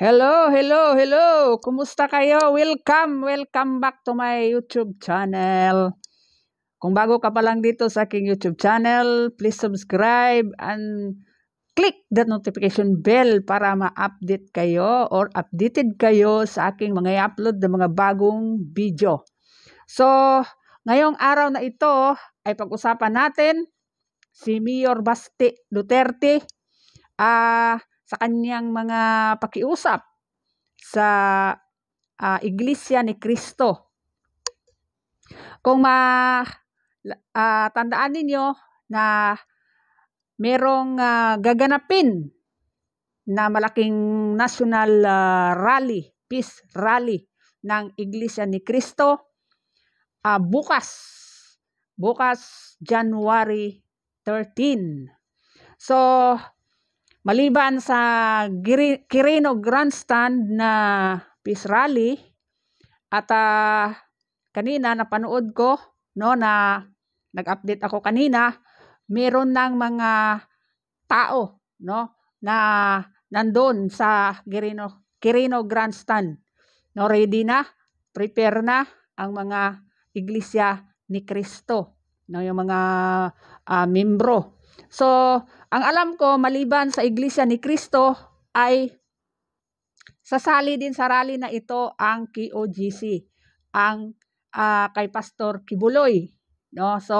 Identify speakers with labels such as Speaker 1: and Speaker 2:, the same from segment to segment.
Speaker 1: Hello, hello, hello! Kumusta kayo? Welcome back to my YouTube channel. Kung bago ka pa lang dito sa aking YouTube channel, please subscribe and click the notification bell para ma-update kayo or updated kayo sa aking mga i-upload na mga bagong video. So, ngayong araw na ito ay pag-usapan natin si Mayor Basti Duterte sa kanyang mga pakiusap sa Iglesia ni Cristo. Kung tandaan ninyo na merong gaganapin na malaking national rally, peace rally ng Iglesia ni Cristo bukas January 13. So, maliban sa Quirino Grandstand na peace rally at kanina napanood ko na nag-update ako kanina, meron ng mga tao na nandun sa Quirino Grandstand. Ready na, prepare na ang mga Iglesia ni Cristo, yung mga membro. So, ang alam ko, maliban sa Iglesia ni Cristo, ay sasali din sa rally na ito ang KOGC, ang kay Pastor Kibuloy. So,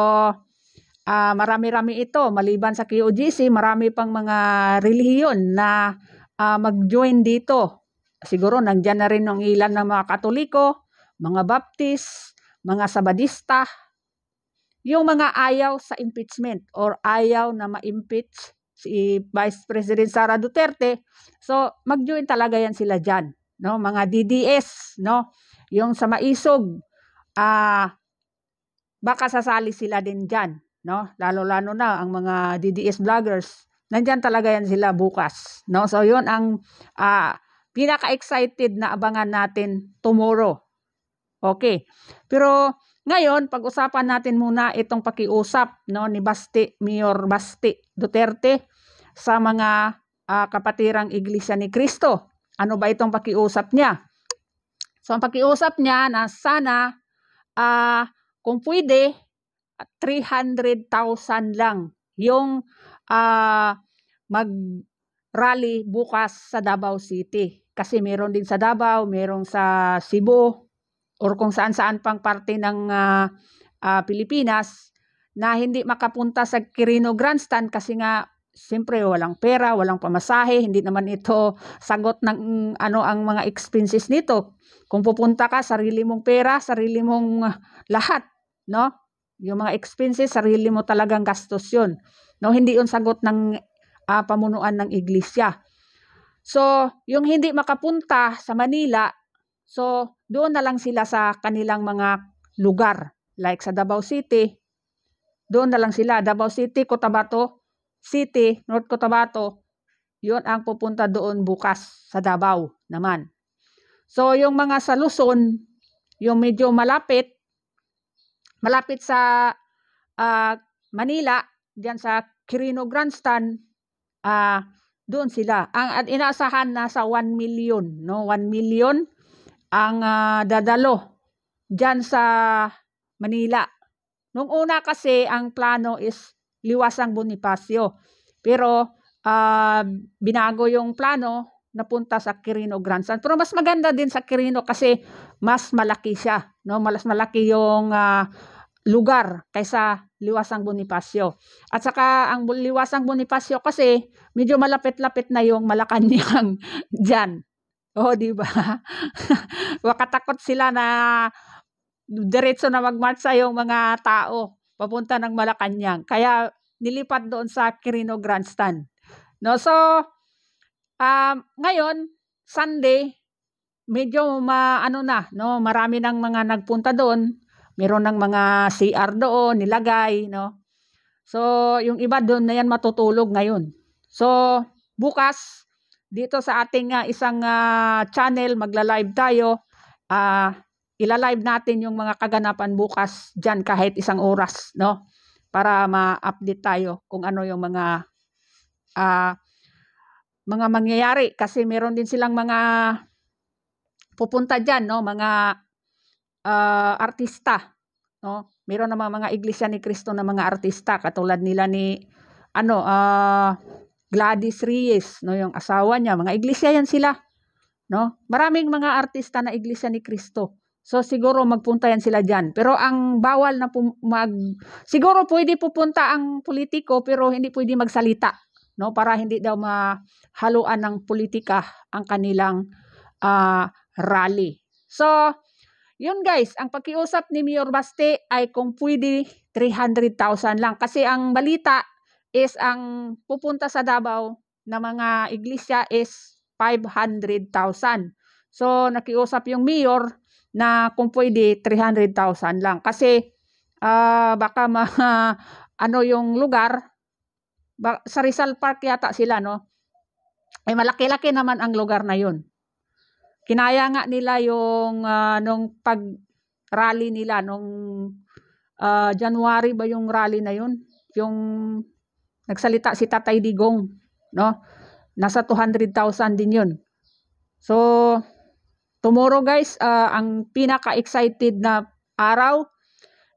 Speaker 1: marami-rami ito. Maliban sa KOGC, marami pang mga relihiyon na mag-join dito. Siguro, nandyan na rin ng ilan ng mga Katoliko, mga Baptist, mga Sabadista, yung mga ayaw sa impeachment or ayaw na ma-impeach si Vice President Sara Duterte. So, mag-join talaga yan sila dyan. Mga DDS, yung sa Maisog, baka sasali sila din dyan. Lalo-lalo na ang mga DDS vloggers. Nandyan talaga yan sila bukas. So, yun ang pinaka-excited na abangan natin tomorrow. Okay. Pero ngayon, pag-usapan natin muna itong pakiusap ni Mayor Basti Duterte sa mga kapatirang Iglesia ni Cristo. Ano ba itong pakiusap niya? So, ang pakiusap niya na sana kung pwede 300,000 lang yung mag-rally bukas sa Davao City. Kasi meron din sa Davao, meron sa Cebu, or kung saan-saan pang parte ng Pilipinas na hindi makapunta sa Quirino Grandstand kasi nga siyempre walang pera, walang pamasahe, hindi naman ito sagot ng ang mga expenses nito. Kung pupunta ka, sarili mong pera, sarili mong lahat, yung mga expenses, sarili mo talagang gastos yun. Hindi yun sagot ng pamunuan ng iglesia. So, yung hindi makapunta sa Manila, so, doon na lang sila sa kanilang mga lugar. Like sa Davao City, doon na lang sila. Davao City, Cotabato City, North Cotabato, yun ang pupunta doon bukas sa Davao naman. So, yung mga sa Luzon, yung medyo malapit sa Manila, diyan sa Quirino Grandstand, doon sila. Ang inaasahan na sa 1 million, 1 million ang dadalo dyan sa Manila. Nung una kasi, ang plano is Liwasang Bonifacio. Pero, binago yung plano, napunta sa Quirino Grandstand. Pero mas maganda din sa Quirino kasi mas malaki siya. Mas malaki yung lugar kaysa Liwasang Bonifacio. At saka, ang Liwasang Bonifacio kasi, medyo malapit-lapit na yung Malacanang dyan. Di ba? Wakatakot sila na diretso na magmarcha yung mga tao papunta ng Malacanang. Kaya nilipat doon sa Quirino Grandstand. So, ngayon, Sunday, medyo marami ng mga nagpunta doon. Meron ng mga CR doon, nilagay. So, yung iba doon na yan matutulog ngayon. So, bukas, dito sa ating isang channel, magla-live tayo. Ila-live natin yung mga kaganapan bukas dyan kahit 1 oras, para ma-update tayo kung ano yung mga mga mangyayari kasi meron din silang mga pupunta diyan, no, mga artista, no. Meron namang mga Iglesia ni Cristo na mga artista katulad nila ni Gladys Reyes, no, yung asawa niya, mga iglesia yan sila, no. Maraming mga artista na Iglesia ni Cristo. So siguro magpunta yan sila diyan. Pero ang bawal na siguro pwede pupunta ang politiko pero hindi pwede magsalita, no, para hindi daw mahaluan ng politika ang kanilang rally. So yun guys, ang pakiusap ni Mayor Baste ay kung pwede 300,000 lang kasi ang balita is ang pupunta sa Davao na mga iglesia is 500,000. So nakiusap yung mayor na kung pwede 300,000 lang kasi baka ano yung lugar sa Rizal Park yata sila, no? Ay malaki-laki naman ang lugar na yun. Kinaya nga nila yung nung pag-rally nila nung January ba yung rally na yun? Yung nagsalita si Tatay Digong, no? Nasa 200,000 din yun. So tomorrow guys, ang pinaka-excited na araw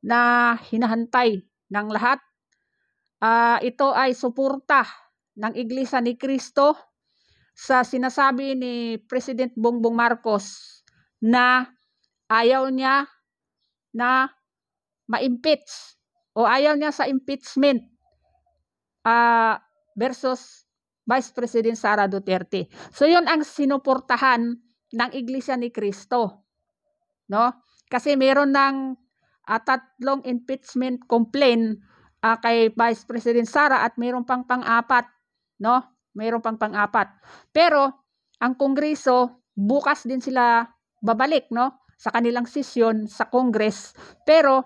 Speaker 1: na hinahantay ng lahat, ito ay suporta ng Iglesia ni Cristo sa sinasabi ni President Bongbong Marcos na ayaw niya na ma-impeach o ayaw niya sa impeachment versus Vice President Sara Duterte. So yun ang sinuportahan ng Iglesia ni Cristo, no? Kasi meron ng 3 impeachment complaint kay Vice President Sara at meron pang pang-apat, no? Meron pang pang-apat. Pero ang Kongreso bukas din sila babalik, no, sa kanilang sesyon sa Congress. Pero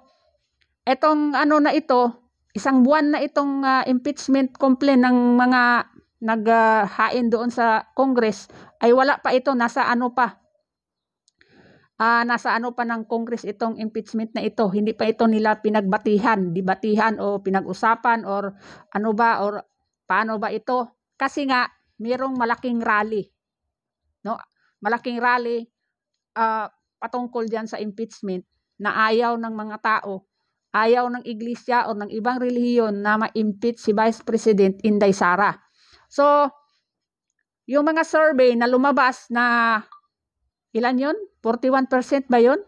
Speaker 1: etong ano na ito, isang buwan na itong impeachment complaint ng mga naghain doon sa Congress ay wala pa ito, nasa ano pa ng Congress itong impeachment na ito. Hindi pa ito nila dibatihan o pinag-usapan or ano ba or paano ba ito. Kasi nga mayroong malaking rally, no? Malaking rally patungkol diyan sa impeachment na ayaw ng mga tao, ayaw ng iglesia o ng ibang relihiyon na ma-impeach si Vice President Inday Sara. So yung mga survey na lumabas na ilan yun? 41% ba yun?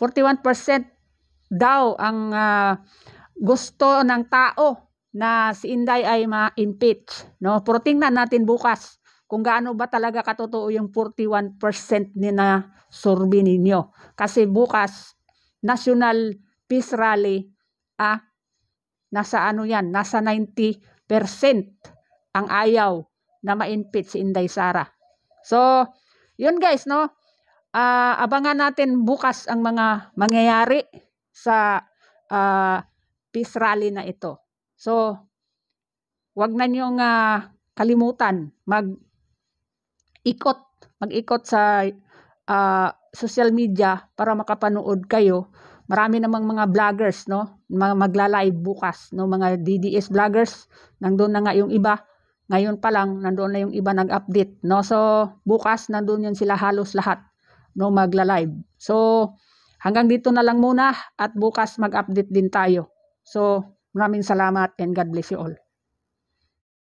Speaker 1: 41% daw ang gusto ng tao na si Inday ay ma-impeach, no? Pero tingnan natin bukas kung gaano ba talaga katotoo yung 41% na survey ninyo. Kasi bukas National Peace Rally nasa ano yan, nasa 90% ang ayaw na ma-impeach si Inday Sara. So yun guys, no? Abangan natin bukas ang mga mangyayari sa peace rally na ito. So, wag na niyong kalimutan mag-ikot sa social media para makapanood kayo. Marami namang mga vloggers, no, magla-live bukas, no, mga DDS vloggers. Nandoon na nga yung iba. Ngayon pa lang nandoon na yung iba nag-update, no. So, bukas nandoon yun sila halos lahat, no, magla-live. So, hanggang dito na lang muna at bukas mag-update din tayo. So, maraming salamat and God bless you all.